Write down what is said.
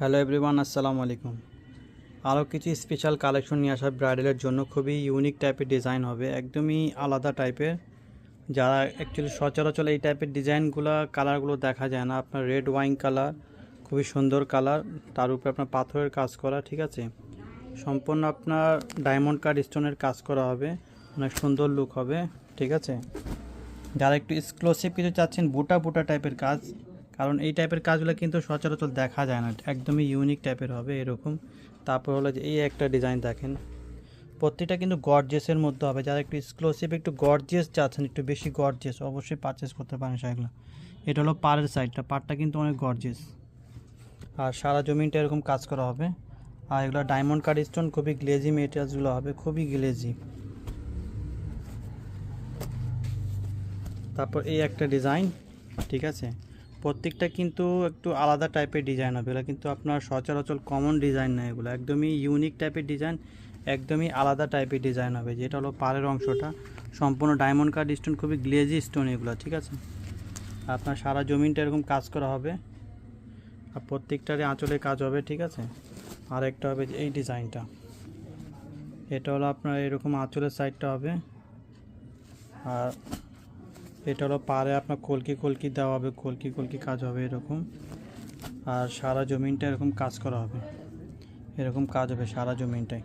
Hello everyone, আসসালামু আলাইকুম। আরও কিছু স্পেশাল কালেকশন নিয়ে আসা ব্রাইডালের জন্য খুবই ইউনিক টাইপের ডিজাইন হবে, একদমই আলাদা টাইপের। যারা অ্যাকচুয়ালি সচরাচর এই টাইপের ডিজাইনগুলো কালারগুলো দেখা যায় না। আপনার রেড ওয়াইন কালার, খুবই সুন্দর কালার, তার উপরে আপনার পাথরের কাজ করা, ঠিক আছে। সম্পূর্ণ আপনার ডায়মন্ড কাট স্টোনের কাজ করা হবে, অনেক সুন্দর লুক হবে, ঠিক আছে। যারা একটু এক্সক্লুসিভ কিছু চাচ্ছেন, বুটা বুটা টাইপের কাজ, কারণ এই টাইপের কাজগুলো কিন্তু সচরাচর দেখা যায় না, একদমই ইউনিক টাইপের হবে এরকম। তারপর হলো যে এই একটা ডিজাইন দেখেন, প্রত্যেকটা কিন্তু গর্জিয়াসের মধ্যে হবে। যারা একটু এক্সক্লুসিভ একটু গর্জিয়াস চাচ্ছেন, একটু বেশি গর্জিয়াস, অবশ্যই পারচেস করতে পারেন সেগুলো। এটা হলো পাড়ের সাইডটা, পাড়টা কিন্তু অনেক গর্জিয়াস, আর সারা জমিনটা এরকম কাজ করা হবে। আর এগুলো ডায়মন্ড কাট স্টোন, খুবই গ্লেজি মেটেরিয়ালসগুলো হবে, খুবই গ্লেজি। তারপর এই একটা ডিজাইন, ঠিক আছে। প্রত্যেকটা কিন্তু একটু আলাদা টাইপের ডিজাইন হবে, এগুলো কিন্তু আপনার সচরাচর কমন ডিজাইন না, এগুলো একদমই ইউনিক টাইপের ডিজাইন, একদমই আলাদা টাইপের ডিজাইন হবে। যেটা হলো পাড়ের অংশটা সম্পূর্ণ ডায়মন্ড কাট স্টোন, খুবই গ্লেজি স্টোন এগুলো, ঠিক আছে। আপনার সারা জমিনটা এরকম কাজ করা হবে, আর প্রত্যেকটারই আঁচলে কাজ হবে, ঠিক আছে। আর একটা হবে এই ডিজাইনটা, এটা হলো আপনার এরকম আঁচলের সাইডটা হবে। আর এটা হলো পাড়ে আপনার কলকি কলকি দেওয়া হবে, কলকি কলকি কাজ হবে এরকম। আর সারা জমিনটা এরকম কাজ করা হবে, এরকম কাজ হবে সারা জমিনটায়।